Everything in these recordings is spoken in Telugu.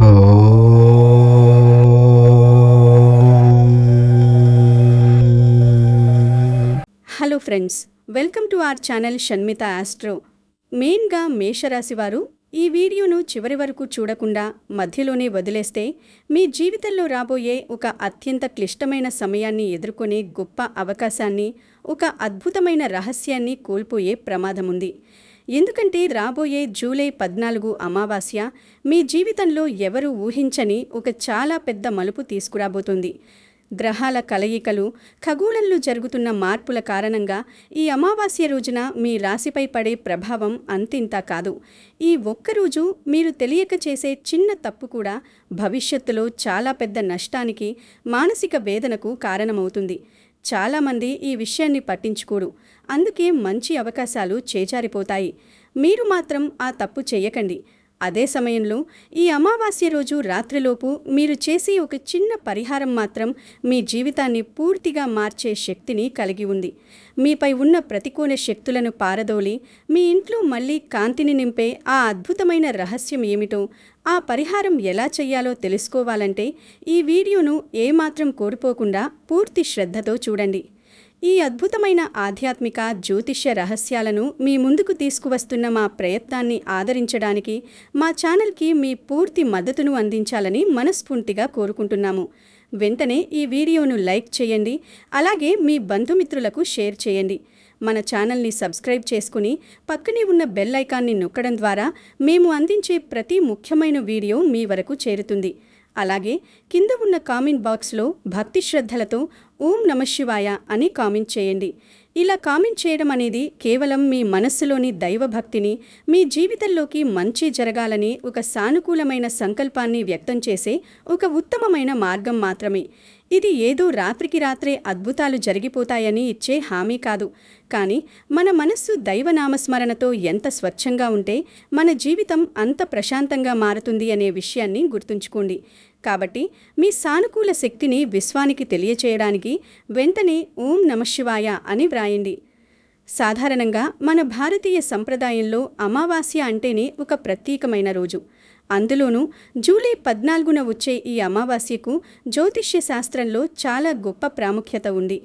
Hello friends, welcome to our channel Shanmitha astro. మెయిన్గా మేషరాశి వారు ఈ వీడియోను చివరి వరకు చూడకుండా మధ్యలోనే వదిలేస్తే మీ జీవితంలో రాబోయే ఒక అత్యంత క్లిష్టమైన సమయాన్ని ఎదుర్కొనే గొప్ప అవకాశాన్ని, ఒక అద్భుతమైన రహస్యాన్ని కోల్పోయే ప్రమాదముంది. ఎందుకంటే రాబోయే జూలై 14 అమావాస్య మీ జీవితంలో ఎవరూ ఊహించని ఒక చాలా పెద్ద మలుపు తీసుకురాబోతుంది. గ్రహాల కలయికలు, ఖగోళంలో జరుగుతున్న మార్పుల కారణంగా ఈ అమావాస్య రోజున మీ రాశిపై పడే ప్రభావం అంతింతా కాదు. ఈ ఒక్కరోజు మీరు తెలియక చేసే చిన్న తప్పు కూడా భవిష్యత్తులో చాలా పెద్ద నష్టానికి, మానసిక వేదనకు కారణమవుతుంది. చాలామంది ఈ విషయాన్ని పట్టించుకోరు. అందుకే మంచి అవకాశాలు చేజారిపోతాయి. మీరు మాత్రం ఆ తప్పు చేయకండి. అదే సమయంలో ఈ అమావాస్య రోజు రాత్రిలోపు మీరు చేసే ఒక చిన్న పరిహారం మాత్రం మీ జీవితాన్ని పూర్తిగా మార్చే శక్తిని కలిగి ఉంది. మీపై ఉన్న ప్రతికూల శక్తులను పారదోలి మీ ఇంట్లో మళ్ళీ కాంతిని నింపే ఆ అద్భుతమైన రహస్యం ఏమిటో, ఆ పరిహారం ఎలా చెయ్యాలో తెలుసుకోవాలంటే ఈ వీడియోను ఏమాత్రం కోల్పోకుండా పూర్తి శ్రద్ధతో చూడండి. ఈ అద్భుతమైన ఆధ్యాత్మిక జ్యోతిష్య రహస్యాలను మీ ముందుకు తీసుకువస్తున్న మా ప్రయత్నాన్ని ఆదరించడానికి మా ఛానల్కి మీ పూర్తి మద్దతును అందించాలని మనస్ఫూర్తిగా కోరుకుంటున్నాము. వెంటనే ఈ వీడియోను లైక్ చేయండి, అలాగే మీ బంధుమిత్రులకు షేర్ చేయండి. మన ఛానల్ని సబ్స్క్రైబ్ చేసుకుని పక్కనే ఉన్న బెల్ ఐకాన్ని నొక్కడం ద్వారా మేము అందించే ప్రతి ముఖ్యమైన వీడియో మీ వరకు చేరుతుంది. అలాగే కింద ఉన్న కామెంట్ బాక్స్లో భక్తి శ్రద్ధలతో ఓం నమఃశివాయ అని కామెంట్ చేయండి. ఇలా కామెంట్ చేయడం అనేది కేవలం మీ మనస్సులోని దైవభక్తిని, మీ జీవితంలోకి మంచి జరగాలని ఒక సానుకూలమైన సంకల్పాన్ని వ్యక్తం చేసే ఒక ఉత్తమమైన మార్గం మాత్రమే. ఇది ఏదో రాత్రికి రాత్రే అద్భుతాలు జరిగిపోతాయని ఇచ్చే హామీ కాదు. కానీ మన మనస్సు దైవనామస్మరణతో ఎంత స్వచ్ఛంగా ఉంటే మన జీవితం అంత ప్రశాంతంగా మారుతుంది అనే విషయాన్ని గుర్తుంచుకోండి. కాబట్టి మీ సానుకూల శక్తిని విశ్వానికి తెలియచేయడానికి వెంటనే ఓం నమఃశివాయ అని వ్రాయండి. సాధారణంగా మన భారతీయ సంప్రదాయంలో అమావాస్య అంటేనే ఒక ప్రత్యేకమైన రోజు. అందులోనూ జూలై 14న వచ్చే ఈ అమావాస్యకు జ్యోతిష్య శాస్త్రంలో చాలా గొప్ప ప్రాముఖ్యత ఉంది.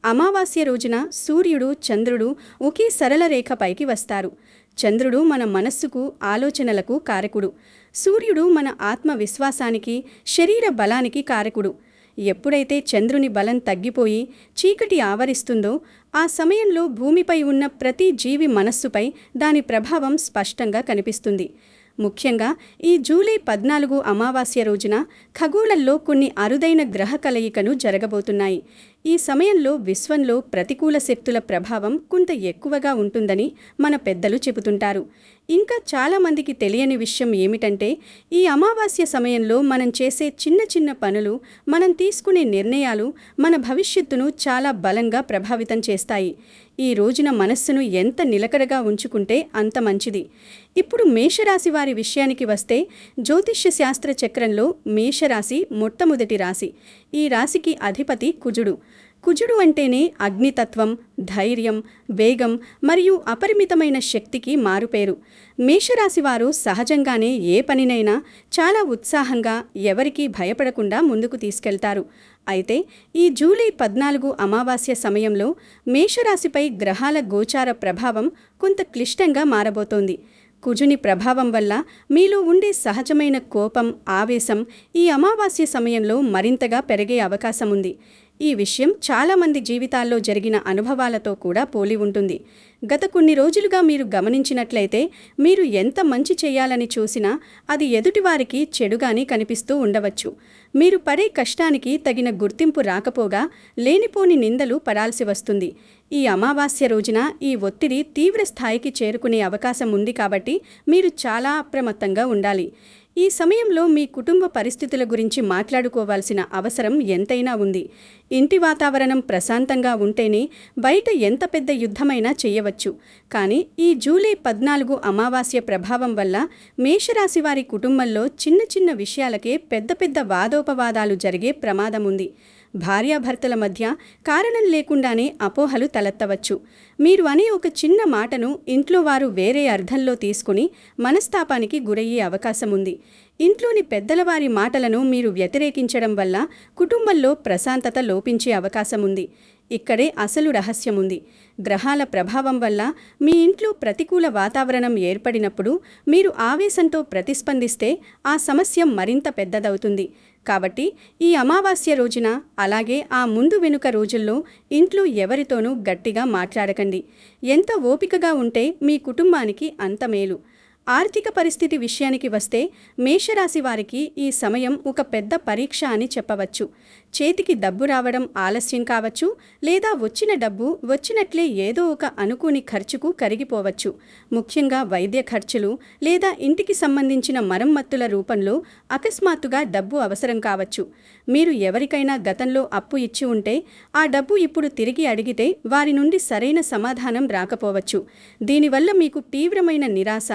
అమావాస్య రోజున సూర్యుడు, చంద్రుడు ఒకే సరళ రేఖ పైకి వస్తారు. చంద్రుడు మన మనస్సుకు, ఆలోచనలకు కారకుడు. సూర్యుడు మన ఆత్మవిశ్వాసానికి, శరీర బలానికి కారకుడు. ఎప్పుడైతే చంద్రుని బలం తగ్గిపోయి చీకటి ఆవరిస్తుందో ఆ సమయంలో భూమిపై ఉన్న ప్రతి జీవి మనస్సుపై దాని ప్రభావం స్పష్టంగా కనిపిస్తుంది. ముఖ్యంగా ఈ జూలై 14 అమావాస్య రోజున ఖగోళంలో కొన్ని అరుదైన గ్రహ కలయికలు జరగబోతున్నాయి. ఈ సమయంలో విశ్వంలో ప్రతికూల శక్తుల ప్రభావం కొంత ఎక్కువగా ఉంటుందని మన పెద్దలు చెబుతుంటారు. ఇంకా చాలామందికి తెలియని విషయం ఏమిటంటే ఈ అమావాస్య సమయంలో మనం చేసే చిన్న చిన్న పనులు, మనం తీసుకునే నిర్ణయాలు మన భవిష్యత్తును చాలా బలంగా ప్రభావితం చేస్తాయి. ఈ రోజున మనస్సును ఎంత నిలకడగా ఉంచుకుంటే అంత మంచిది. ఇప్పుడు మేషరాశి వారి విషయానికి వస్తే జ్యోతిష్య శాస్త్ర చక్రంలో మేషరాశి మొట్టమొదటి రాశి. ఈ రాశికి అధిపతి కుజుడు. కుజుడు అంటేనే అగ్నితత్వం, ధైర్యం, వేగం మరియు అపరిమితమైన శక్తికి మారుపేరు. మేషరాశి వారు సహజంగానే ఏ పనినైనా చాలా ఉత్సాహంగా, ఎవరికీ భయపడకుండా ముందుకు తీసుకెళ్తారు. అయితే ఈ జూలై 14 అమావాస్య సమయంలో మేషరాశిపై గ్రహాల గోచార ప్రభావం కొంత క్లిష్టంగా మారబోతోంది. కుజుని ప్రభావం వల్ల మీలో ఉండే సహజమైన కోపం, ఆవేశం ఈ అమావాస్య సమయంలో మరింతగా పెరిగే అవకాశం ఉంది. ఈ విషయం చాలామంది జీవితాల్లో జరిగిన అనుభవాలతో కూడా పోలి ఉంటుంది. గత కొన్ని రోజులుగా మీరు గమనించినట్లయితే మీరు ఎంత మంచి చేయాలని చూసినా అది ఎదుటివారికి చెడుగానే కనిపిస్తూ ఉండవచ్చు. మీరు పడే కష్టానికి తగిన గుర్తింపు రాకపోగా లేనిపోని నిందలు పడాల్సి వస్తుంది. ఈ అమావాస్య రోజున ఈ ఒత్తిడి తీవ్ర స్థాయికి చేరుకునే అవకాశం ఉంది కాబట్టి మీరు చాలా అప్రమత్తంగా ఉండాలి. ఈ సమయంలో మీ కుటుంబ పరిస్థితుల గురించి మాట్లాడుకోవాల్సిన అవసరం ఎంతైనా ఉంది. ఇంటి వాతావరణం ప్రశాంతంగా ఉంటేనే బయట ఎంత పెద్ద యుద్ధమైనా చేయవచ్చు. కానీ ఈ జూలై 14 అమావాస్య ప్రభావం వల్ల మేషరాశి వారి కుటుంబంలో చిన్న చిన్న విషయాలకే పెద్ద పెద్ద వాదోపవాదాలు జరిగే ప్రమాదం ఉంది. భార్యాభర్తల మధ్య కారణం లేకుండానే అపోహలు తలెత్తవచ్చు. మీరు అనే ఒక చిన్న మాటను ఇంట్లో వారు వేరే అర్థంలో తీసుకుని మనస్తాపానికి గురయ్యే అవకాశం ఉంది. ఇంట్లోని పెద్దలవారి మాటలను మీరు వ్యతిరేకించడం వల్ల కుటుంబంలో ప్రశాంతత లోపించే అవకాశం ఉంది. ఇక్కడే అసలు రహస్యముంది. గ్రహాల ప్రభావం వల్ల మీ ఇంట్లో ప్రతికూల వాతావరణం ఏర్పడినప్పుడు మీరు ఆవేశంతో ప్రతిస్పందిస్తే ఆ సమస్య మరింత పెద్దదవుతుంది. కాబట్టి ఈ అమావాస్య రోజున, అలాగే ఆ ముందు వెనుక రోజుల్లో ఇంట్లో ఎవరితోనూ గట్టిగా మాట్లాడకండి. ఎంత ఓపికగా ఉంటే మీ కుటుంబానికి అంత మేలు. ఆర్థిక పరిస్థితి విషయానికి వస్తే మేషరాశి వారికి ఈ సమయం ఒక పెద్ద పరీక్ష అని చెప్పవచ్చు. చేతికి డబ్బు రావడం ఆలస్యం కావచ్చు, లేదా వచ్చిన డబ్బు వచ్చినట్లే ఏదో ఒక అనుకోని ఖర్చుకు కరిగిపోవచ్చు. ముఖ్యంగా వైద్య ఖర్చులు లేదా ఇంటికి సంబంధించిన మరమ్మతుల రూపంలో అకస్మాత్తుగా డబ్బు అవసరం కావచ్చు. మీరు ఎవరికైనా గతంలో అప్పు ఇచ్చి ఉంటే ఆ డబ్బు ఇప్పుడు తిరిగి అడిగితే వారి నుండి సరైన సమాధానం రాకపోవచ్చు. దీనివల్ల మీకు తీవ్రమైన నిరాశ,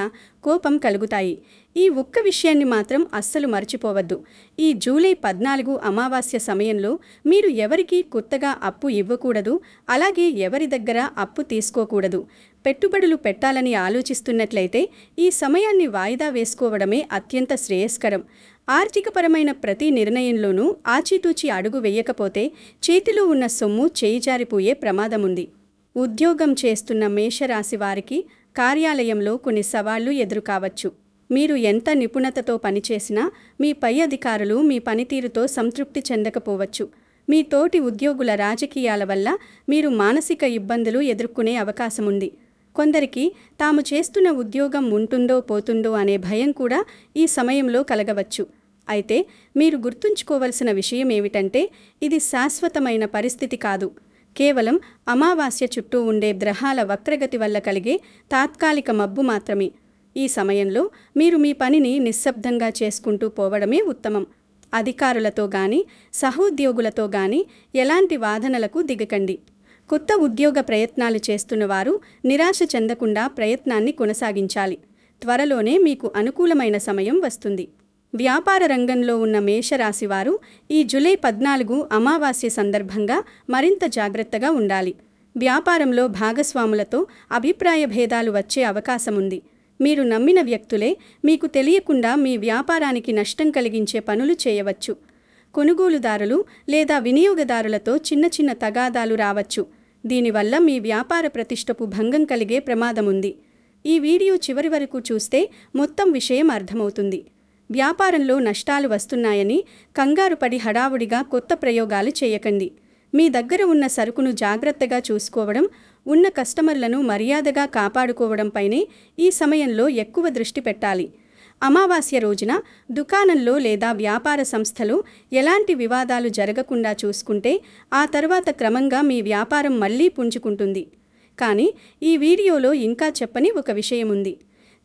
కోపం కలుగుతాయి. ఈ ఒక్క విషయాన్ని మాత్రం అస్సలు మర్చిపోవద్దు. ఈ జూలై 14 అమావాస్య సమయంలో మీరు ఎవరికీ కొత్తగా అప్పు ఇవ్వకూడదు, అలాగే ఎవరి దగ్గర అప్పు తీసుకోకూడదు. పెట్టుబడులు పెట్టాలని ఆలోచిస్తున్నట్లయితే ఈ సమయాన్ని వాయిదా వేసుకోవడమే అత్యంత శ్రేయస్కరం. ఆర్థికపరమైన ప్రతి నిర్ణయంలోనూ ఆచితూచి అడుగు వేయకపోతే చేతిలో ఉన్న సొమ్ము చేయిజారిపోయే ప్రమాదముంది. ఉద్యోగం చేస్తున్న మేషరాశి వారికి కార్యాలయంలో కొన్ని సవాళ్లు ఎదురుకావచ్చు. మీరు ఎంత నిపుణతతో పనిచేసినా మీ పై అధికారులు మీ పనితీరుతో సంతృప్తి చెందకపోవచ్చు. మీ తోటి ఉద్యోగుల రాజకీయాల వల్ల మీరు మానసిక ఇబ్బందులు ఎదుర్కొనే అవకాశముంది. కొందరికి తాము చేస్తున్న ఉద్యోగం ఉంటుందో పోతుందో అనే భయం కూడా ఈ సమయంలో కలగవచ్చు. అయితే మీరు గుర్తుంచుకోవలసిన విషయం ఏమిటంటే, ఇది శాశ్వతమైన పరిస్థితి కాదు. కేవలం అమావాస్య చుట్టూ ఉండే గ్రహాల వక్రగతి వల్ల కలిగే తాత్కాలిక మబ్బు మాత్రమే. ఈ సమయంలో మీరు మీ పనిని నిశ్శబ్దంగా చేసుకుంటూ పోవడమే ఉత్తమం. అధికారులతో గాని, సహోద్యోగులతో గాని ఎలాంటి వాదనలకు దిగకండి. కొత్త ఉద్యోగ ప్రయత్నాలు చేస్తున్న వారు నిరాశ చెందకుండా ప్రయత్నాన్ని కొనసాగించాలి. త్వరలోనే మీకు అనుకూలమైన సమయం వస్తుంది. వ్యాపార రంగంలో ఉన్న మేషరాశివారు ఈ జూలై 14 అమావాస్య సందర్భంగా మరింత జాగ్రత్తగా ఉండాలి. వ్యాపారంలో భాగస్వాములతో అభిప్రాయ భేదాలు వచ్చే అవకాశముంది. మీరు నమ్మిన వ్యక్తులే మీకు తెలియకుండా మీ వ్యాపారానికి నష్టం కలిగించే పనులు చేయవచ్చు. కొనుగోలుదారులు లేదా వినియోగదారులతో చిన్న చిన్న తగాదాలు రావచ్చు. దీనివల్ల మీ వ్యాపార ప్రతిష్టకు భంగం కలిగే ప్రమాదముంది. ఈ వీడియో చివరి వరకు చూస్తే మొత్తం విషయం అర్థమవుతుంది. వ్యాపారంలో నష్టాలు వస్తున్నాయని కంగారుపడి హడావుడిగా కొత్త ప్రయోగాలు చేయకండి. మీ దగ్గర ఉన్న సరుకును జాగ్రత్తగా చూసుకోవడం, ఉన్న కస్టమర్లను మర్యాదగా కాపాడుకోవడంపైనే ఈ సమయంలో ఎక్కువ దృష్టి పెట్టాలి. అమావాస్య రోజున దుకాణంలో లేదా వ్యాపార సంస్థలో ఎలాంటి వివాదాలు జరగకుండా చూసుకుంటే ఆ తర్వాత క్రమంగా మీ వ్యాపారం మళ్లీ పుంజుకుంటుంది. కానీ ఈ వీడియోలో ఇంకా చెప్పని ఒక విషయముంది.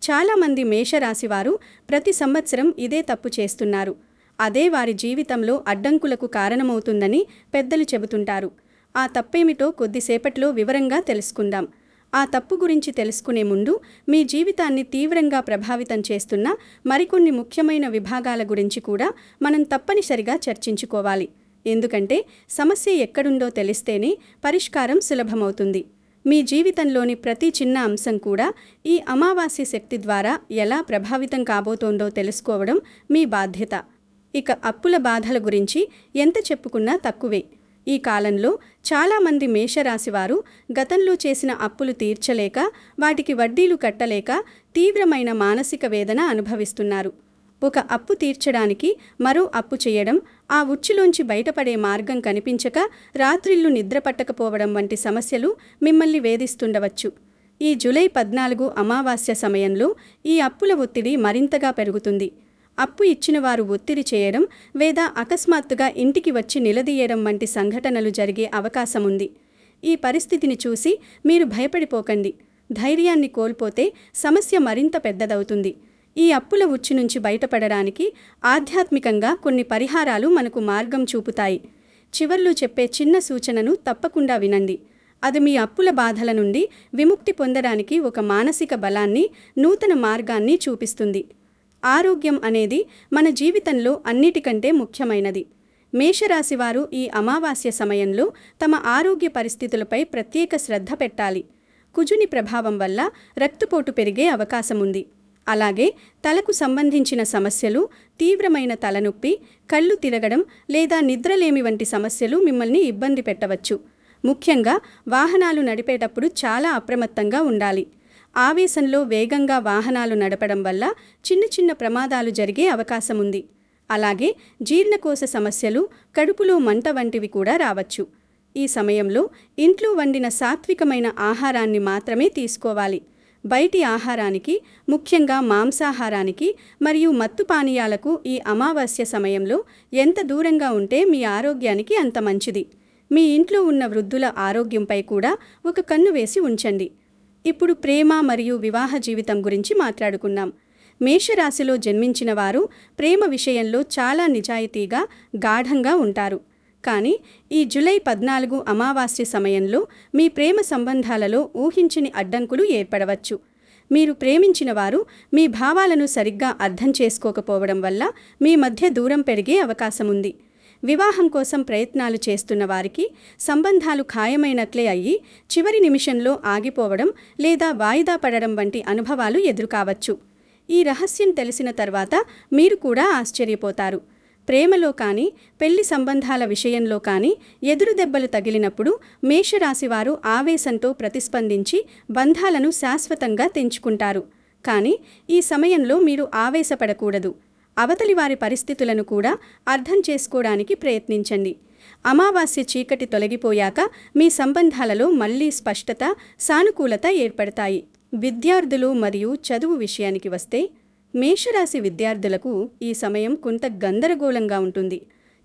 చాలామంది మేషరాశివారు ప్రతి సంవత్సరం ఇదే తప్పు చేస్తున్నారు. అదే వారి జీవితంలో అడ్డంకులకు కారణమవుతుందని పెద్దలు చెబుతుంటారు. ఆ తప్పేమిటో కొద్దిసేపట్లో వివరంగా తెలుసుకుందాం. ఆ తప్పు గురించి తెలుసుకునే ముందు మీ జీవితాన్ని తీవ్రంగా ప్రభావితం చేస్తున్న మరికొన్ని ముఖ్యమైన విభాగాల గురించి కూడా మనం తప్పనిసరిగా చర్చించుకోవాలి. ఎందుకంటే సమస్య ఎక్కడుందో తెలిస్తేనే పరిష్కారం సులభమవుతుంది. మీ జీవితంలోని ప్రతి చిన్న అంశం కూడా ఈ అమావాస్య శక్తి ద్వారా ఎలా ప్రభావితం కాబోతోందో తెలుసుకోవడం మీ బాధ్యత. ఇక అప్పుల బాధల గురించి ఎంత చెప్పుకున్నా తక్కువే. ఈ కాలంలో చాలామంది మేషరాశివారు గతంలో చేసిన అప్పులు తీర్చలేక, వాటికి వడ్డీలు కట్టలేక తీవ్రమైన మానసిక వేదన అనుభవిస్తున్నారు. ఒక అప్పు తీర్చడానికి మరో అప్పు చేయడం, ఆ ఉచ్చులోంచి బయటపడే మార్గం కనిపించక రాత్రిళ్ళు నిద్ర పట్టకపోవడం వంటి సమస్యలు మిమ్మల్ని వేధిస్తుండవచ్చు. ఈ జూలై 14 అమావాస్య సమయంలో ఈ అప్పుల ఒత్తిడి మరింతగా పెరుగుతుంది. అప్పు ఇచ్చిన వారు ఒత్తిడి చేయడం లేదా అకస్మాత్తుగా ఇంటికి వచ్చి నిలదీయడం వంటి సంఘటనలు జరిగే అవకాశముంది. ఈ పరిస్థితిని చూసి మీరు భయపడిపోకండి. ధైర్యాన్ని కోల్పోతే సమస్య మరింత పెద్దదవుతుంది. ఈ అప్పుల ఉచ్చు నుంచి బయటపడడానికి ఆధ్యాత్మికంగా కొన్ని పరిహారాలు మనకు మార్గం చూపుతాయి. చివర్లో చెప్పే చిన్న సూచనను తప్పకుండా వినండి. అది మీ అప్పుల బాధల నుండి విముక్తి పొందడానికి ఒక మానసిక బలాన్ని, నూతన మార్గాన్ని చూపిస్తుంది. ఆరోగ్యం అనేది మన జీవితంలో అన్నిటికంటే ముఖ్యమైనది. మేషరాశివారు ఈ అమావాస్య సమయంలో తమ ఆరోగ్య పరిస్థితులపై ప్రత్యేక శ్రద్ధ పెట్టాలి. కుజుని ప్రభావం వల్ల రక్తపోటు పెరిగే అవకాశముంది. అలాగే తలకు సంబంధించిన సమస్యలు, తీవ్రమైన తలనొప్పి, కళ్ళు తిరగడం లేదా నిద్రలేమి వంటి సమస్యలు మిమ్మల్ని ఇబ్బంది పెట్టవచ్చు. ముఖ్యంగా వాహనాలు నడిపేటప్పుడు చాలా అప్రమత్తంగా ఉండాలి. ఆవేశంలో వేగంగా వాహనాలు నడపడం వల్ల చిన్న చిన్న ప్రమాదాలు జరిగే అవకాశముంది. అలాగే జీర్ణకోశ సమస్యలు, కడుపులో మంట వంటివి కూడా రావచ్చు. ఈ సమయంలో ఇంట్లో వండిన సాత్వికమైన ఆహారాన్ని మాత్రమే తీసుకోవాలి. బయటి ఆహారానికి, ముఖ్యంగా మాంసాహారానికి మరియు మత్తు పానీయాలకు ఈ అమావాస్య సమయంలో ఎంత దూరంగా ఉంటే మీ ఆరోగ్యానికి అంత మంచిది. మీ ఇంట్లో ఉన్న వృద్ధుల ఆరోగ్యంపై కూడా ఒక కన్ను వేసి ఉంచండి. ఇప్పుడు ప్రేమ మరియు వివాహ జీవితం గురించి మాట్లాడుకుందాం. మేషరాశిలో జన్మించిన వారు ప్రేమ విషయంలో చాలా నిజాయితీగా, గాఢంగా ఉంటారు. కానీ ఈ జూలై 14 అమావాస్య సమయంలో మీ ప్రేమ సంబంధాలలో ఊహించని అడ్డంకులు ఏర్పడవచ్చు. మీరు ప్రేమించిన వారు మీ భావాలను సరిగ్గా అర్థం చేసుకోకపోవడం వల్ల మీ మధ్య దూరం పెరిగే అవకాశముంది. వివాహం కోసం ప్రయత్నాలు చేస్తున్న వారికి సంబంధాలు ఖాయమైనట్లే అయ్యి చివరి నిమిషంలో ఆగిపోవడం లేదా వాయిదా పడడం వంటి అనుభవాలు ఎదురుకావచ్చు. ఈ రహస్యం తెలిసిన తర్వాత మీరు కూడా ఆశ్చర్యపోతారు. ప్రేమలో కానీ, పెళ్లి సంబంధాల విషయంలో కానీ ఎదురు దెబ్బలు తగిలినప్పుడు మేషరాశివారు ఆవేశంతో ప్రతిస్పందించి బంధాలను శాశ్వతంగా తెంచుకుంటారు. కానీ ఈ సమయంలో మీరు ఆవేశపడకూడదు. అవతలి వారి పరిస్థితులను కూడా అర్థం చేసుకోవడానికి ప్రయత్నించండి. అమావాస్య చీకటి తొలగిపోయాక మీ సంబంధాలలో మళ్లీ స్పష్టత, సానుకూలత ఏర్పడతాయి. విద్యార్థులు మరియు చదువు విషయానికి వస్తే, మేషరాశి విద్యార్థులకు ఈ సమయం కొంత గందరగోళంగా ఉంటుంది.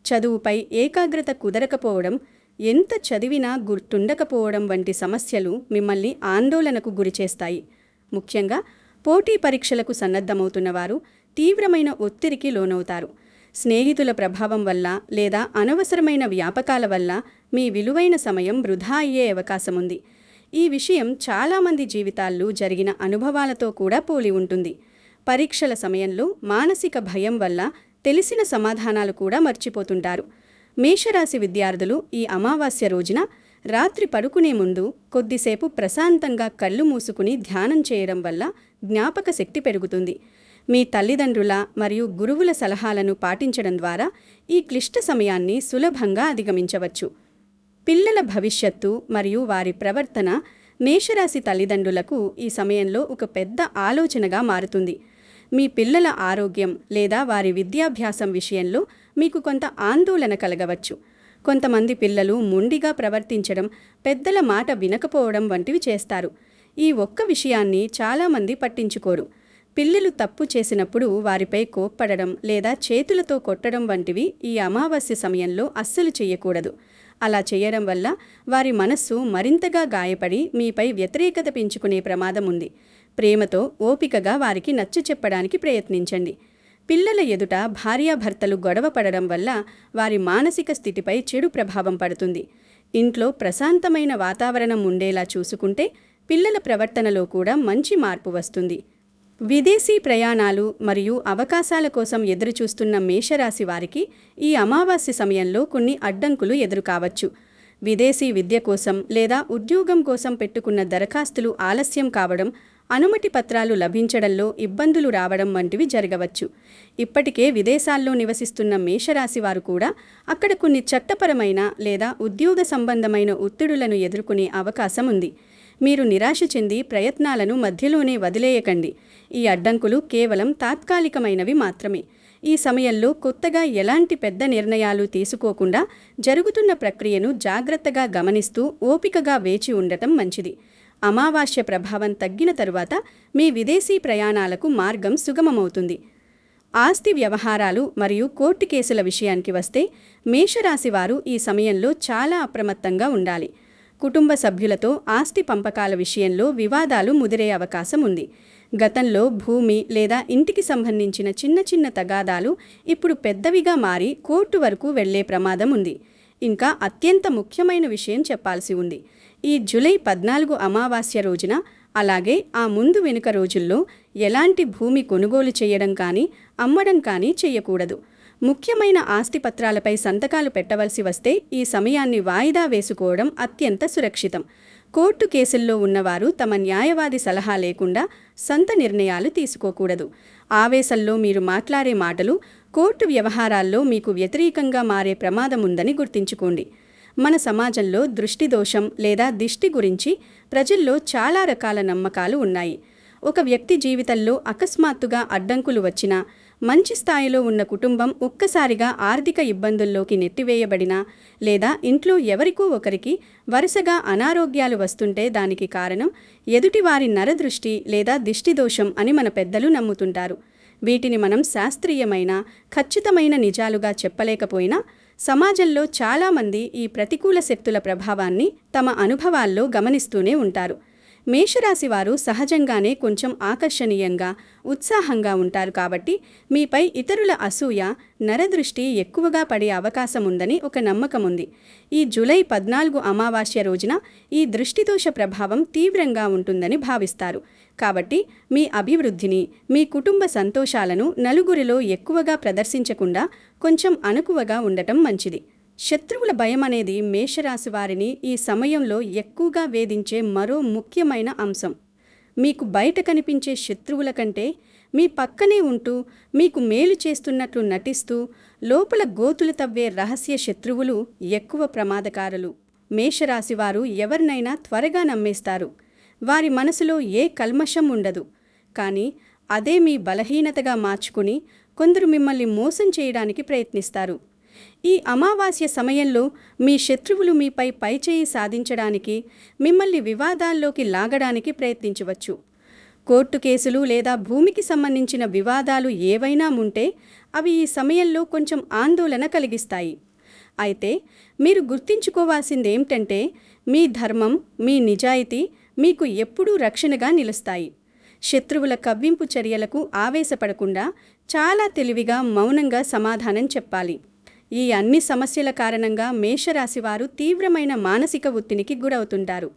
చదువుపై ఏకాగ్రత కుదరకపోవడం, ఎంత చదివినా గుర్తుండకపోవడం వంటి సమస్యలు మిమ్మల్ని ఆందోళనకు గురిచేస్తాయి. ముఖ్యంగా పోటీ పరీక్షలకు సన్నద్ధమవుతున్నవారు తీవ్రమైన ఒత్తిడికి లోనవుతారు. స్నేహితుల ప్రభావం వల్ల లేదా అనవసరమైన వ్యాపకాల వల్ల మీ విలువైన సమయం వృధా అయ్యే అవకాశముంది. ఈ విషయం చాలామంది జీవితాల్లో జరిగిన అనుభవాలతో కూడా పోలి ఉంటుంది. పరీక్షల సమయంలో మానసిక భయం వల్ల తెలిసిన సమాధానాలు కూడా మర్చిపోతుంటారు. మేషరాశి విద్యార్థులు ఈ అమావాస్య రోజున రాత్రి పడుకునే ముందు కొద్దిసేపు ప్రశాంతంగా కళ్ళు మూసుకుని ధ్యానం చేయడం వల్ల జ్ఞాపక శక్తి పెరుగుతుంది. మీ తల్లిదండ్రుల మరియు గురువుల సలహాలను పాటించడం ద్వారా ఈ క్లిష్ట సమయాన్ని సులభంగా అధిగమించవచ్చు. పిల్లల భవిష్యత్తు మరియు వారి ప్రవర్తన మేషరాశి తల్లిదండ్రులకు ఈ సమయంలో ఒక పెద్ద ఆలోచనగా మారుతుంది. మీ పిల్లల ఆరోగ్యం లేదా వారి విద్యాభ్యాసం విషయంలో మీకు కొంత ఆందోళన కలగవచ్చు. కొంతమంది పిల్లలు మొండిగా ప్రవర్తించడం, పెద్దల మాట వినకపోవడం వంటివి చేస్తారు. ఈ ఒక్క విషయాన్ని చాలామంది పట్టించుకోరు. పిల్లలు తప్పు చేసినప్పుడు వారిపై కోప్పడడం లేదా చేతులతో కొట్టడం వంటివి ఈ అమావాస్య సమయంలో అస్సలు చేయకూడదు. అలా చేయడం వల్ల వారి మనస్సు మరింతగా గాయపడి మీపై వ్యతిరేకత పెంచుకునే ప్రమాదం ఉంది. ప్రేమతో, ఓపికగా వారికి నచ్చచెప్పడానికి ప్రయత్నించండి. పిల్లల ఎదుట భార్యాభర్తలు గొడవ పడడం వల్ల వారి మానసిక స్థితిపై చెడు ప్రభావం పడుతుంది. ఇంట్లో ప్రశాంతమైన వాతావరణం ఉండేలా చూసుకుంటే పిల్లల ప్రవర్తనలో కూడా మంచి మార్పు వస్తుంది. విదేశీ ప్రయాణాలు మరియు అవకాశాల కోసం ఎదురుచూస్తున్న మేషరాశి వారికి ఈ అమావాస్య సమయంలో కొన్ని అడ్డంకులు ఎదురుకావచ్చు. విదేశీ విద్య కోసం లేదా ఉద్యోగం కోసం పెట్టుకున్న దరఖాస్తులు ఆలస్యం కావడం, అనుమతి పత్రాలు లభించడంలో ఇబ్బందులు రావడం వంటివి జరగవచ్చు. ఇప్పటికే విదేశాల్లో నివసిస్తున్న మేషరాశి వారు కూడా అక్కడ కొన్ని చట్టపరమైన లేదా ఉద్యోగ సంబంధమైన ఒత్తిడులను ఎదుర్కొనే అవకాశం ఉంది. మీరు నిరాశ చెంది ప్రయత్నాలను మధ్యలోనే వదిలేయకండి. ఈ అడ్డంకులు కేవలం తాత్కాలికమైనవి మాత్రమే. ఈ సమయంలో కొత్తగా ఎలాంటి పెద్ద నిర్ణయాలు తీసుకోకుండా జరుగుతున్న ప్రక్రియను జాగ్రత్తగా గమనిస్తూ ఓపికగా వేచి ఉండటం మంచిది. అమావాస్య ప్రభావం తగ్గిన తరువాత మీ విదేశీ ప్రయాణాలకు మార్గం సుగమమవుతుంది. ఆస్తి వ్యవహారాలు మరియు కోర్టు కేసుల విషయానికి వస్తే మేషరాశి వారు ఈ సమయంలో చాలా అప్రమత్తంగా ఉండాలి. కుటుంబ సభ్యులతో ఆస్తి పంపకాల విషయంలో వివాదాలు ముదిరే అవకాశం ఉంది. గతంలో భూమి లేదా ఇంటికి సంబంధించిన చిన్న చిన్న తగాదాలు ఇప్పుడు పెద్దవిగా మారి కోర్టు వరకు వెళ్లే ప్రమాదం ఉంది. ఇంకా అత్యంత ముఖ్యమైన విషయం చెప్పాల్సి ఉంది. ఈ జూలై 14 అమావాస్య రోజున, అలాగే ఆ ముందు వెనుక రోజుల్లో ఎలాంటి భూమి కొనుగోలు చేయడం కానీ, అమ్మడం కానీ చేయకూడదు. ముఖ్యమైన ఆస్తిపత్రాలపై సంతకాలు పెట్టవలసి వస్తే ఈ సమయాన్ని వాయిదా వేసుకోవడం అత్యంత సురక్షితం. కోర్టు కేసుల్లో ఉన్నవారు తమ న్యాయవాది సలహా లేకుండా సొంత నిర్ణయాలు తీసుకోకూడదు. ఆవేశంలో మీరు మాట్లాడే మాటలు కోర్టు వ్యవహారాల్లో మీకు వ్యతిరేకంగా మారే ప్రమాదముందని గుర్తుంచుకోండి. మన సమాజంలో దృష్టి దోషం లేదా దిష్టి గురించి ప్రజల్లో చాలా రకాల నమ్మకాలు ఉన్నాయి. ఒక వ్యక్తి జీవితంలో అకస్మాత్తుగా అడ్డంకులు వచ్చినా, మంచి స్థాయిలో ఉన్న కుటుంబం ఒక్కసారిగా ఆర్థిక ఇబ్బందుల్లోకి నెట్టివేయబడినా, లేదా ఇంట్లో ఎవరికో ఒకరికి వరుసగా అనారోగ్యాలు వస్తుంటే దానికి కారణం ఎదుటివారి నరదృష్టి లేదా దిష్టి దోషం అని మన పెద్దలు నమ్ముతుంటారు. వీటిని మనం శాస్త్రీయమైన, ఖచ్చితమైన నిజాలుగా చెప్పలేకపోయినా సమాజంలో చాలామంది ఈ ప్రతికూల శక్తుల ప్రభావాన్ని తమ అనుభవాల్లో గమనిస్తూనే ఉంటారు. మేషరాశి వారు సహజంగానే కొంచెం ఆకర్షణీయంగా, ఉత్సాహంగా ఉంటారు కాబట్టి మీపై ఇతరుల అసూయ, నరదృష్టి ఎక్కువగా పడే అవకాశం ఉందని ఒక నమ్మకం ఉంది. ఈ జూలై 14 అమావాస్య రోజున ఈ దృష్టిదోష ప్రభావం తీవ్రంగా ఉంటుందని భావిస్తారు. కాబట్టి మీ అభివృద్ధిని, మీ కుటుంబ సంతోషాలను నలుగురిలో ఎక్కువగా ప్రదర్శించకుండా కొంచెం అణకువగా ఉండటం మంచిది. శత్రువుల భయం అనేది మేషరాశి వారిని ఈ సమయంలో ఎక్కువగా వేధించే మరో ముఖ్యమైన అంశం. మీకు బయట కనిపించే శత్రువుల కంటే మీ పక్కనే ఉంటూ మీకు మేలు చేస్తున్నట్లు నటిస్తూ లోపల గోతులు తవ్వే రహస్య శత్రువులు ఎక్కువ ప్రమాదకారులు. మేషరాశివారు ఎవరినైనా త్వరగా నమ్మేస్తారు. వారి మనసులో ఏ కల్మషం ఉండదు. కానీ అదే మీ బలహీనతగా మార్చుకుని కొందరు మిమ్మల్ని మోసం చేయడానికి ప్రయత్నిస్తారు. ఈ అమావాస్య సమయంలో మీ శత్రువులు మీపై పైచేయి సాధించడానికి, మిమ్మల్ని వివాదాల్లోకి లాగడానికి ప్రయత్నించవచ్చు. కోర్టు కేసులు లేదా భూమికి సంబంధించిన వివాదాలు ఏవైనా ఉంటే అవి ఈ సమయంలో కొంచెం ఆందోళన కలిగిస్తాయి. అయితే మీరు గుర్తుంచుకోవాల్సిందేమిటంటే మీ ధర్మం, మీ నిజాయితీ మీకు ఎప్పుడూ రక్షణగా నిలుస్తాయి. శత్రువుల కవ్వింపు చర్యలకు ఆవేశపడకుండా చాలా తెలివిగా, మౌనంగా సమాధానం చెప్పాలి. ఈ అన్ని సమస్యల కారణంగా మేషరాశివారు తీవ్రమైన మానసిక ఒత్తిడికి గురవుతుంటారు.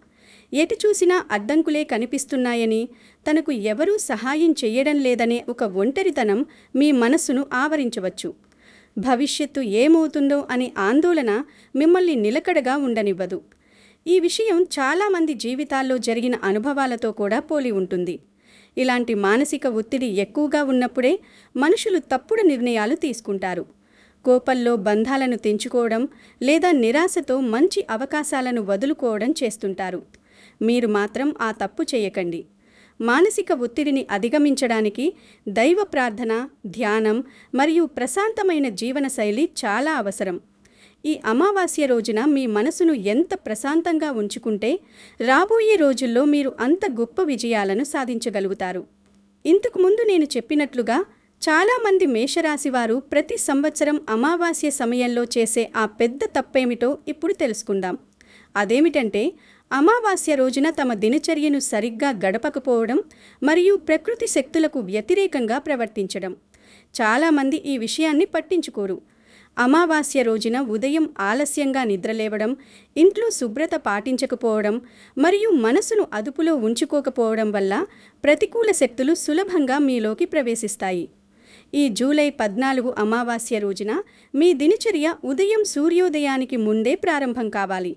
ఎటు చూసినా అడ్డంకులే కనిపిస్తున్నాయని, తనకు ఎవరూ సహాయం చెయ్యడం లేదనే ఒక ఒంటరితనం మీ మనస్సును ఆవరించవచ్చు. భవిష్యత్తు ఏమవుతుందో అనే ఆందోళన మిమ్మల్ని నిలకడగా ఉండనివ్వదు. ఈ విషయం చాలామంది జీవితాల్లో జరిగిన అనుభవాలతో కూడా పోలి ఉంటుంది. ఇలాంటి మానసిక ఒత్తిడి ఎక్కువగా ఉన్నప్పుడే మనుషులు తప్పుడు నిర్ణయాలు తీసుకుంటారు. కోపంలో బంధాలను తెంచుకోవడం లేదా నిరాశతో మంచి అవకాశాలను వదులుకోవడం చేస్తుంటారు. మీరు మాత్రం ఆ తప్పు చేయకండి. మానసిక ఒత్తిడిని అధిగమించడానికి దైవ ప్రార్థన, ధ్యానం మరియు ప్రశాంతమైన జీవనశైలి చాలా అవసరం. ఈ అమావాస్య రోజున మీ మనసును ఎంత ప్రశాంతంగా ఉంచుకుంటే రాబోయే రోజుల్లో మీరు అంత గొప్ప విజయాలను సాధించగలుగుతారు. ఇంతకుముందు నేను చెప్పినట్లుగా చాలామంది మేషరాశివారు ప్రతి సంవత్సరం అమావాస్య సమయంలో చేసే ఆ పెద్ద తప్పేమిటో ఇప్పుడు తెలుసుకుందాం. అదేమిటంటే అమావాస్య రోజున తమ దినచర్యను సరిగ్గా గడపకపోవడం మరియు ప్రకృతి శక్తులకు వ్యతిరేకంగా ప్రవర్తించడం. చాలామంది ఈ విషయాన్ని పట్టించుకోరు. అమావాస్య రోజున ఉదయం ఆలస్యంగా నిద్రలేవడం, ఇంట్లో శుభ్రత పాటించకపోవడం మరియు మనసును అదుపులో ఉంచుకోకపోవడం వల్ల ప్రతికూల శక్తులు సులభంగా మీలోకి ప్రవేశిస్తాయి. ఈ జూలై 14 అమావాస్య రోజున మీ దినచర్య ఉదయం సూర్యోదయానికి ముందే ప్రారంభం కావాలి.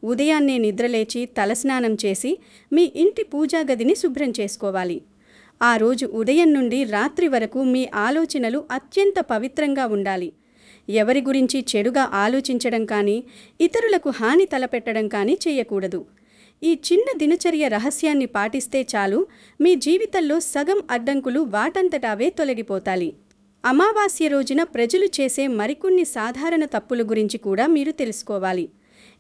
ఉదయాన్నే నిద్రలేచి తలస్నానం చేసి మీ ఇంటి పూజా గదిని శుభ్రం చేసుకోవాలి. ఆ రోజు ఉదయం నుండి రాత్రి వరకు మీ ఆలోచనలు అత్యంత పవిత్రంగా ఉండాలి. ఎవరి గురించి చెడుగా ఆలోచించడం కానీ, ఇతరులకు హాని తలపెట్టడం కానీ చేయకూడదు. ఈ చిన్న దినచర్య రహస్యాన్ని పాటిస్తే చాలు, మీ జీవితంలో సగం అడ్డంకులు వాటంతటావే తొలగిపోతాయి. అమావాస్య రోజున ప్రజలు చేసే మరికొన్ని సాధారణ తప్పుల గురించి కూడా మీరు తెలుసుకోవాలి.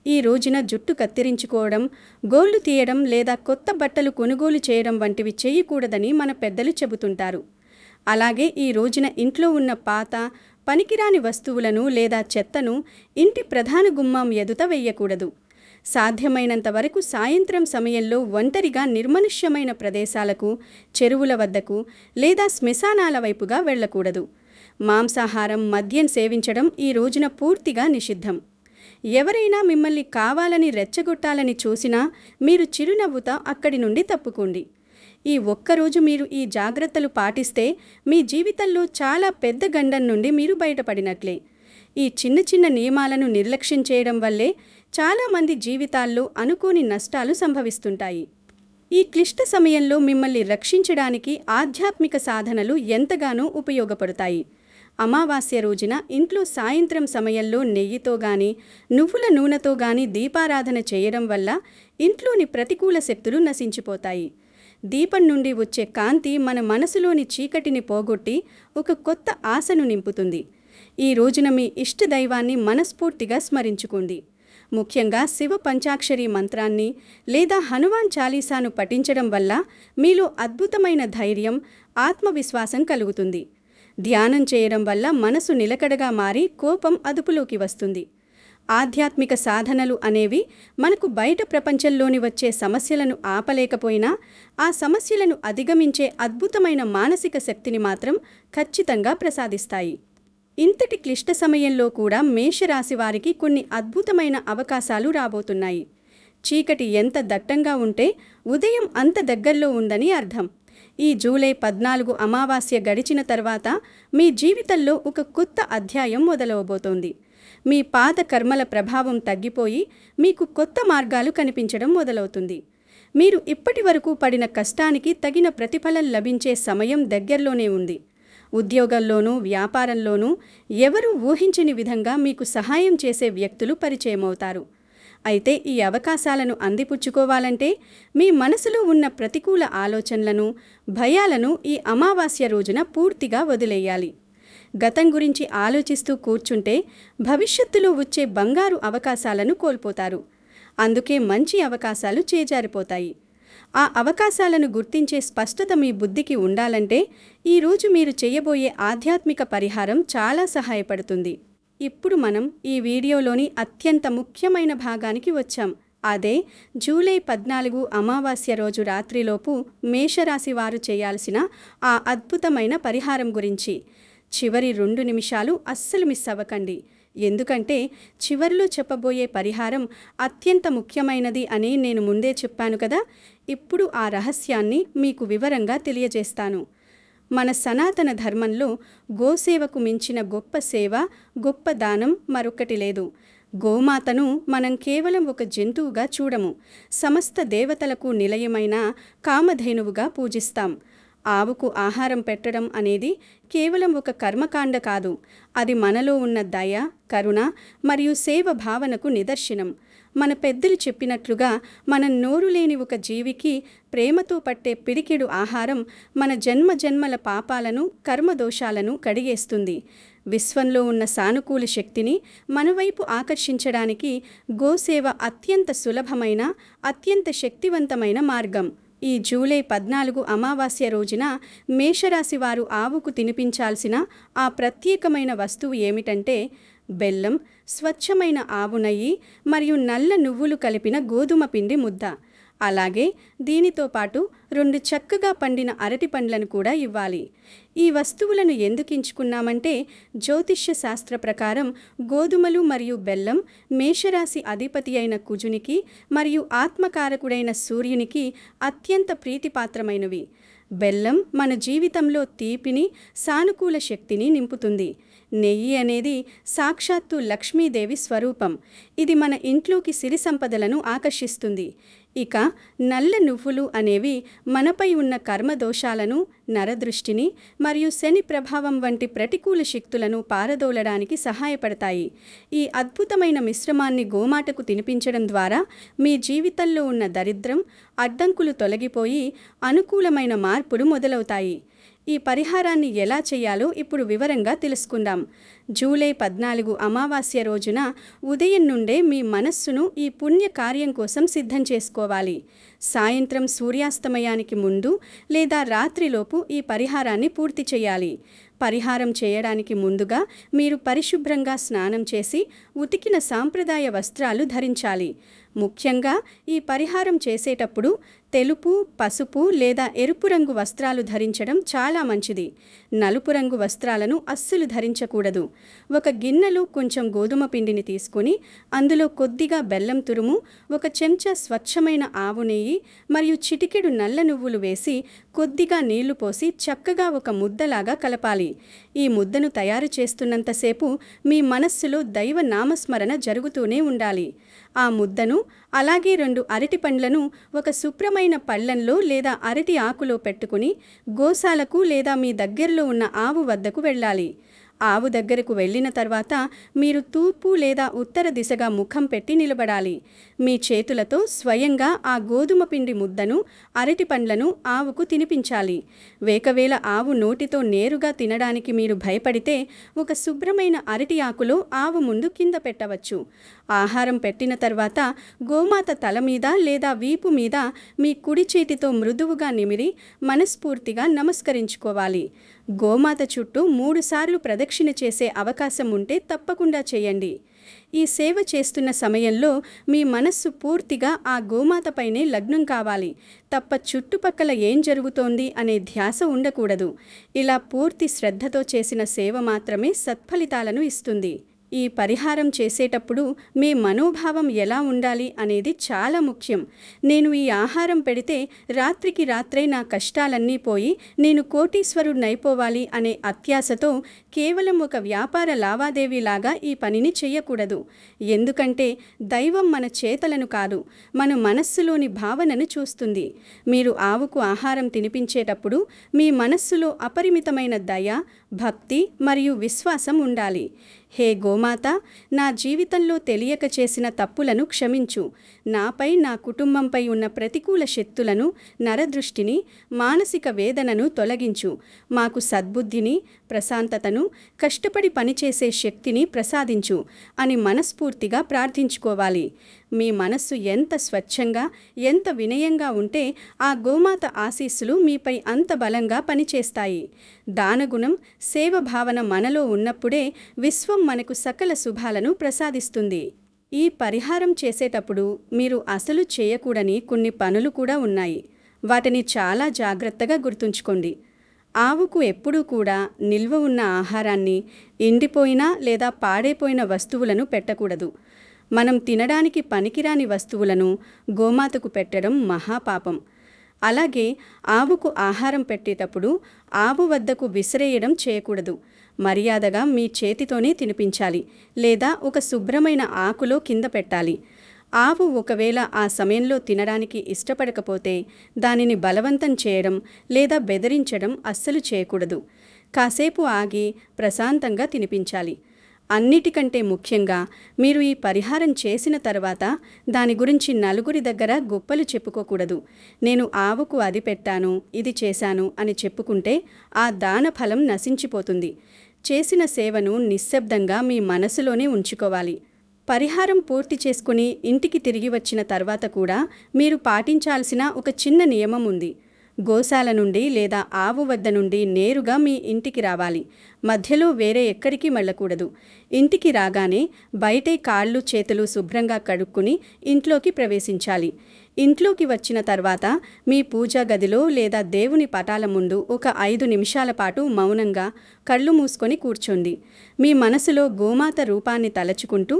ఈ రోజున జుట్టు కత్తిరించుకోవడం, గోళ్లు తీయడం లేదా కొత్త బట్టలు కొనుగోలు చేయడం వంటివి చేయకూడదని మన పెద్దలు చెబుతుంటారు. అలాగే ఈ రోజున ఇంట్లో ఉన్న పాత, పనికిరాని వస్తువులను లేదా చెత్తను ఇంటి ప్రధాన గుమ్మం ఎదుట వెయ్యకూడదు. సాధ్యమైనంత వరకు సాయంత్రం సమయంలో ఒంటరిగా నిర్మనుష్యమైన ప్రదేశాలకు, చెరువుల వద్దకు లేదా శ్మశానాల వైపుగా వెళ్ళకూడదు. మాంసాహారం, మద్యం సేవించడం ఈ రోజున పూర్తిగా నిషిద్ధం. ఎవరైనా మిమ్మల్ని కావాలని రెచ్చగొట్టాలని చూసినా మీరు చిరునవ్వుతా అక్కడి నుండి తప్పుకోండి. ఈ ఒక్కరోజు మీరు ఈ జాగ్రత్తలు పాటిస్తే మీ జీవితంలో చాలా పెద్ద గండం నుండి మీరు బయటపడినట్లే. ఈ చిన్న చిన్న నియమాలను నిర్లక్ష్యం చేయడం వల్లే చాలామంది జీవితాల్లో అనుకోని నష్టాలు సంభవిస్తుంటాయి. ఈ క్లిష్ట సమయంలో మిమ్మల్ని రక్షించడానికి ఆధ్యాత్మిక సాధనలు ఎంతగానో ఉపయోగపడతాయి. అమావాస్య రోజున ఇంట్లో సాయంత్రం సమయంలో నెయ్యితో గాని, నువ్వుల నూనెతో గాని దీపారాధన చేయడం వల్ల ఇంట్లోని ప్రతికూల శక్తులు నశించిపోతాయి. దీపం నుండి వచ్చే కాంతి మన మనసులోని చీకటిని పోగొట్టి ఒక కొత్త ఆశను నింపుతుంది. ఈ రోజున మీ ఇష్ట దైవాన్ని మనస్ఫూర్తిగా స్మరించుకోండి. ముఖ్యంగా శివ పంచాక్షరి మంత్రాన్ని లేదా హనుమాన్ చాలీసాను పఠించడం వల్ల మీలో అద్భుతమైన ధైర్యం, ఆత్మవిశ్వాసం కలుగుతుంది. ధ్యానం చేయడం వల్ల మనసు నిలకడగా మారి కోపం అదుపులోకి వస్తుంది. ఆధ్యాత్మిక సాధనలు అనేవి మనకు బయట ప్రపంచంలోని వచ్చే సమస్యలను ఆపలేకపోయినా ఆ సమస్యలను అధిగమించే అద్భుతమైన మానసిక శక్తిని మాత్రం ఖచ్చితంగా ప్రసాదిస్తాయి. ఇంతటి క్లిష్ట సమయంలో కూడా మేషరాశి వారికి కొన్ని అద్భుతమైన అవకాశాలు రాబోతున్నాయి. చీకటి ఎంత దట్టంగా ఉంటే ఉదయం అంత దగ్గరలో ఉందని అర్థం. ఈ జూలై 14 అమావాస్య గడిచిన తర్వాత మీ జీవితంలో ఒక కొత్త అధ్యాయం మొదలవబోతోంది. మీ పాత కర్మల ప్రభావం తగ్గిపోయి మీకు కొత్త మార్గాలు కనిపించడం మొదలవుతుంది. మీరు ఇప్పటి వరకు పడిన కష్టానికి తగిన ప్రతిఫలం లభించే సమయం దగ్గరలోనే ఉంది. ఉద్యోగంలోనూ వ్యాపారంలోనూ ఎవరూ ఊహించని విధంగా మీకు సహాయం చేసే వ్యక్తులు పరిచయమవుతారు. అయితే ఈ అవకాశాలను అందిపుచ్చుకోవాలంటే మీ మనసులో ఉన్న ప్రతికూల ఆలోచనలను, భయాలను ఈ అమావాస్య రోజున పూర్తిగా వదిలేయాలి. గతం గురించి ఆలోచిస్తూ కూర్చుంటే భవిష్యత్తులో వచ్చే బంగారు అవకాశాలను కోల్పోతారు. అందుకే మంచి అవకాశాలు చేజారిపోతాయి. ఆ అవకాశాలను గుర్తించే స్పష్టత మీ బుద్ధికి ఉండాలంటే ఈరోజు మీరు చేయబోయే ఆధ్యాత్మిక పరిహారం చాలా సహాయపడుతుంది. ఇప్పుడు మనం ఈ వీడియోలోని అత్యంత ముఖ్యమైన భాగానికి వచ్చాం. అదే జూలై 14 అమావాస్య రోజు రాత్రిలోపు మేషరాశి వారు చేయాల్సిన ఆ అద్భుతమైన పరిహారం గురించి. చివరి 2 నిమిషాలు అస్సలు మిస్ అవ్వకండి. ఎందుకంటే చివరిలో చెప్పబోయే పరిహారం అత్యంత ముఖ్యమైనది అని నేను ముందే చెప్పాను కదా. ఇప్పుడు ఆ రహస్యాన్ని మీకు వివరంగా తెలియజేస్తాను. మన సనాతన ధర్మంలో గోసేవకు మించిన గొప్ప సేవ, గొప్ప దానం మరొకటి లేదు. గోమాతను మనం కేవలం ఒక జంతువుగా చూడము, సమస్త దేవతలకు నిలయమైన కామధేనువుగా పూజిస్తాం. ఆవుకు ఆహారం పెట్టడం అనేది కేవలం ఒక కర్మకాండ కాదు, అది మనలో ఉన్న దయ, కరుణ మరియు సేవ భావనకు నిదర్శనం. మన పెద్దలు చెప్పినట్లుగా మనం నోరు లేని ఒక జీవికి ప్రేమతో పట్టే పిడికెడు ఆహారం మన జన్మ జన్మల పాపాలను, కర్మదోషాలను కడిగేస్తుంది. విశ్వంలో ఉన్న సానుకూల శక్తిని మనవైపు ఆకర్షించడానికి గోసేవ అత్యంత సులభమైన, అత్యంత శక్తివంతమైన మార్గం. ఈ జూలై 14 అమావాస్య రోజున మేషరాశి వారు ఆవుకు తినిపించాల్సిన ఆ ప్రత్యేకమైన వస్తువు ఏమిటంటే బెల్లం, స్వచ్ఛమైన ఆవు నెయ్యి మరియు నల్ల నువ్వులు కలిపిన గోధుమ పిండి ముద్ద. అలాగే దీనితో పాటు 2 చక్కగా పండిన అరటి పండ్లను కూడా ఇవ్వాలి. ఈ వస్తువులను ఎందుకు ఎంచుకున్నామంటే జ్యోతిష్య శాస్త్ర ప్రకారం గోధుమలు మరియు బెల్లం మేషరాశి అధిపతి అయిన కుజునికి మరియు ఆత్మకారకుడైన సూర్యునికి అత్యంత ప్రీతిపాత్రమైనవి. బెల్లం మన జీవితంలో తీపిని, సానుకూల శక్తిని నింపుతుంది. నెయ్యి అనేది సాక్షాత్తు లక్ష్మీదేవి స్వరూపం. ఇది మన ఇంట్లోకి సిరి సంపదలను ఆకర్షిస్తుంది. ఇక నల్ల నువ్వులు అనేవి మనపై ఉన్న కర్మదోషాలను, నరదృష్టిని మరియు శని ప్రభావం వంటి ప్రతికూల శక్తులను పారదోలడానికి సహాయపడతాయి. ఈ అద్భుతమైన మిశ్రమాన్ని గోమాటకు తినిపించడం ద్వారా మీ జీవితంలో ఉన్న దరిద్రం, అడ్డంకులు తొలగిపోయి అనుకూలమైన మార్పులు మొదలవుతాయి. ఈ పరిహారాన్ని ఎలా చేయాలో ఇప్పుడు వివరంగా తెలుసుకుందాం. జూలై 14 అమావాస్య రోజున ఉదయం నుండే మీ మనస్సును ఈ పుణ్య కార్యం కోసం సిద్ధం చేసుకోవాలి. సాయంత్రం సూర్యాస్తమయానికి ముందు లేదా రాత్రిలోపు ఈ పరిహారాన్ని పూర్తి చేయాలి. పరిహారం చేయడానికి ముందుగా మీరు పరిశుభ్రంగా స్నానం చేసి ఉతికిన సాంప్రదాయ వస్త్రాలు ధరించాలి. ముఖ్యంగా ఈ పరిహారం చేసేటప్పుడు తెలుపు, పసుపు లేదా ఎరుపు రంగు వస్త్రాలు ధరించడం చాలా మంచిది. నలుపు రంగు వస్త్రాలను అస్సలు ధరించకూడదు. ఒక గిన్నెలో కొంచెం గోధుమ పిండిని తీసుకొని అందులో కొద్దిగా బెల్లం తురుము, ఒక చెంచా స్వచ్ఛమైన ఆవు నెయ్యి మరియు చిటికెడు నల్ల నువ్వులు వేసి కొద్దిగా నీళ్లు పోసి చక్కగా ఒక ముద్దలాగా కలపాలి. ఈ ముద్దను తయారు చేస్తున్నంతసేపు మీ మనస్సులో దైవ నామస్మరణ జరుగుతూనే ఉండాలి. ఆ ముద్దను అలాగే 2 అరటి పండ్లను ఒక శుభ్రమైన పళ్ళెంలో లేదా అరటి ఆకులో పెట్టుకుని గోశాలకు లేదా మీ దగ్గరలో ఉన్న ఆవు వద్దకు వెళ్ళాలి. ఆవు దగ్గరకు వెళ్ళిన తర్వాత మీరు తూర్పు లేదా ఉత్తర దిశగా ముఖం పెట్టి నిలబడాలి. మీ చేతులతో స్వయంగా ఆ గోధుమ పిండి ముద్దను, అరటి పండ్లను ఆవుకు తినిపించాలి. వేకవేళ ఆవు నోటితో నేరుగా తినడానికి మీరు భయపడితే ఒక శుభ్రమైన అరటి ఆకులో ఆవు ముందు కింద పెట్టవచ్చు. ఆహారం పెట్టిన తర్వాత గోమాత తల మీద లేదా వీపు మీద మీ కుడి చేతితో మృదువుగా నిమిరి మనస్ఫూర్తిగా నమస్కరించుకోవాలి. గోమాత చుట్టూ 3 సార్లు ప్రదక్షిణ చేసే అవకాశం ఉంటే తప్పకుండా చేయండి. ఈ సేవ చేస్తున్న సమయంలో మీ మనస్సు పూర్తిగా ఆ గోమాతపైనే లగ్నం కావాలి. తప్ప చుట్టుపక్కల ఏం జరుగుతోంది అనే ధ్యాస ఉండకూడదు. ఇలా పూర్తి శ్రద్ధతో చేసిన సేవ మాత్రమే సత్ఫలితాలను ఇస్తుంది. ఈ పరిహారం చేసేటప్పుడు మీ మనోభావం ఎలా ఉండాలి అనేది చాలా ముఖ్యం. నేను ఈ ఆహారం పెడితే రాత్రికి రాత్రే నా కష్టాలన్నీ పోయి నేను కోటీశ్వరుడినైపోవాలి అనే అత్యాశతో కేవలం ఒక వ్యాపార లావాదేవీలాగా ఈ పనిని చెయ్యకూడదు. ఎందుకంటే దైవం మన చేతలను కాదు, మన మనస్సులోని భావనను చూస్తుంది. మీరు ఆవుకు ఆహారం తినిపించేటప్పుడు మీ మనస్సులో అపరిమితమైన దయ, భక్తి మరియు విశ్వాసం ఉండాలి. హే గోమాత, నా జీవితంలో తెలియక చేసిన తప్పులను క్షమించు. నాపై, నా కుటుంబంపై ఉన్న ప్రతికూల శక్తులను, నరదృష్టిని, మానసిక వేదనను తొలగించు. మాకు సద్బుద్ధిని, ప్రశాంతతను, కష్టపడి పనిచేసే శక్తిని ప్రసాదించు అని మనస్ఫూర్తిగా ప్రార్థించుకోవాలి. మీ మనస్సు ఎంత స్వచ్ఛంగా, ఎంత వినయంగా ఉంటే ఆ గోమాత ఆశీస్సులు మీపై అంత బలంగా పనిచేస్తాయి. దానగుణం, సేవ భావన మనలో ఉన్నప్పుడే విశ్వం మనకు సకల శుభాలను ప్రసాదిస్తుంది. ఈ పరిహారం చేసేటప్పుడు మీరు అసలు చేయకూడని కొన్ని పనులు కూడా ఉన్నాయి. వాటిని చాలా జాగ్రత్తగా గుర్తుంచుకోండి. ఆవుకు ఎప్పుడూ కూడా నిల్వ ఉన్న ఆహారాన్ని, ఎండిపోయిన లేదా పాడైపోయిన వస్తువులను పెట్టకూడదు. మనం తినడానికి పనికిరాని వస్తువులను గోమాతకు పెట్టడం మహాపాపం. అలాగే ఆవుకు ఆహారం పెట్టేటప్పుడు ఆవు వద్దకు విసిరేయడం చేయకూడదు. మర్యాదగా మీ చేతితోనే తినిపించాలి లేదా ఒక శుభ్రమైన ఆకులో కింద పెట్టాలి. ఆవు ఒకవేళ ఆ సమయంలో తినడానికి ఇష్టపడకపోతే దానిని బలవంతం చేయడం లేదా బెదిరించడం అస్సలు చేయకూడదు. కాసేపు ఆగి ప్రశాంతంగా తినిపించాలి. అన్నిటికంటే ముఖ్యంగా మీరు ఈ పరిహారం చేసిన తర్వాత దాని గురించి నలుగురి దగ్గర గొప్పలు చెప్పుకోకూడదు. నేను ఆవుకు అది పెట్టాను, ఇది చేశాను అని చెప్పుకుంటే ఆ దాన ఫలం నశించిపోతుంది. చేసిన సేవను నిశ్శబ్దంగా మీ మనసులోనే ఉంచుకోవాలి. పరిహారం పూర్తి చేసుకుని ఇంటికి తిరిగి వచ్చిన తర్వాత కూడా మీరు పాటించాల్సిన ఒక చిన్న నియమం ఉంది. గోశాల నుండి లేదా ఆవు వద్ద నుండి నేరుగా మీ ఇంటికి రావాలి. మధ్యలో వేరే ఎక్కడికి వెళ్ళకూడదు. ఇంటికి రాగానే బయటే కాళ్ళు చేతులు శుభ్రంగా కడుక్కుని ఇంట్లోకి ప్రవేశించాలి. ఇంట్లోకి వచ్చిన తర్వాత మీ పూజా గదిలో లేదా దేవుని పటాల ముందు ఒక 5 నిమిషాల పాటు మౌనంగా కళ్ళు మూసుకొని కూర్చోండి. మీ మనసులో గోమాత రూపాన్ని తలచుకుంటూ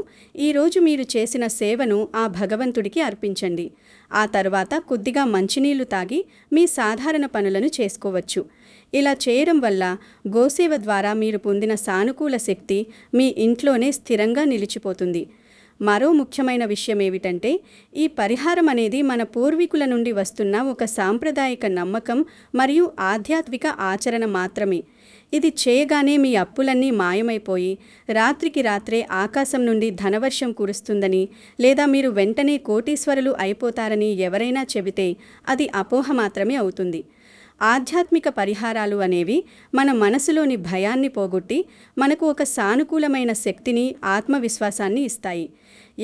ఈరోజు మీరు చేసిన సేవను ఆ భగవంతుడికి అర్పించండి. ఆ తర్వాత కొద్దిగా మంచినీళ్లు తాగి మీ సాధారణ పనులను చేసుకోవచ్చు. ఇలా చేయడం వల్ల గోసేవ ద్వారా మీరు పొందిన సానుకూల శక్తి మీ ఇంట్లోనే స్థిరంగా నిలిచిపోతుంది. మరో ముఖ్యమైన విషయం ఏమిటంటే ఈ పరిహారం అనేది మన పూర్వీకుల నుండి వస్తున్న ఒక సాంప్రదాయిక నమ్మకం మరియు ఆధ్యాత్మిక ఆచరణ మాత్రమే. ఇది చేయగానే మీ అప్పులన్నీ మాయమైపోయి రాత్రికి రాత్రే ఆకాశం నుండి ధనవర్షం కురుస్తుందని లేదా మీరు వెంటనే కోటీశ్వరులు అయిపోతారని ఎవరైనా చెబితే అది అపోహ మాత్రమే అవుతుంది. ఆధ్యాత్మిక పరిహారాలు అనేవి మన మనసులోని భయాన్ని పోగొట్టి మనకు ఒక సానుకూలమైన శక్తిని, ఆత్మవిశ్వాసాన్ని ఇస్తాయి.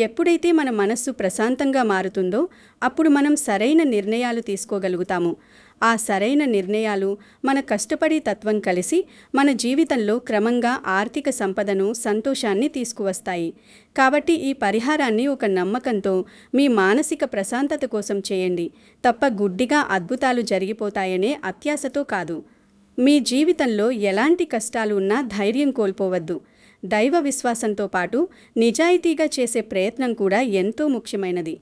ఎప్పుడైతే మన మనస్సు ప్రశాంతంగా మారుతుందో అప్పుడు మనం సరైన నిర్ణయాలు తీసుకోగలుగుతాము. ఆ సరైన నిర్ణయాలు, మన కష్టపడే తత్వం కలిసి మన జీవితంలో క్రమంగా ఆర్థిక సంపదను, సంతోషాన్ని తీసుకువస్తాయి. కాబట్టి ఈ పరిహారాన్ని ఒక నమ్మకంతో, మీ మానసిక ప్రశాంతత కోసం చేయండి. తప్ప గుడ్డిగా అద్భుతాలు జరిగిపోతాయనే అత్యాశతో కాదు. మీ జీవితంలో ఎలాంటి కష్టాలు ఉన్నా ధైర్యం కోల్పోవద్దు. దైవ విశ్వాసంతో పాటు నిజాయితీగా చేసే ప్రయత్నం కూడా ఎంతో ముఖ్యమైనది.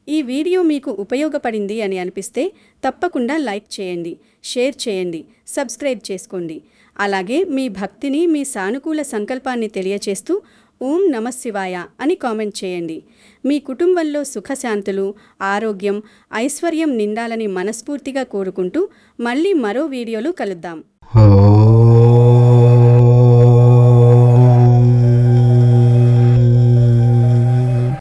ఈ వీడియో మీకు ఉపయోగపడింది అని అనిపిస్తే తప్పకుండా లైక్ చేయండి, షేర్ చేయండి, సబ్స్క్రైబ్ చేసుకోండి. అలాగే మీ భక్తిని, మీ సానుకూల సంకల్పాన్ని తెలియచేస్తూ ఓం నమఃశివాయ అని కామెంట్ చేయండి. మీ కుటుంబంలో సుఖశాంతులు, ఆరోగ్యం, ఐశ్వర్యం నిండాలని మనస్ఫూర్తిగా కోరుకుంటూ మళ్ళీ మరో వీడియోలో కలుద్దాం.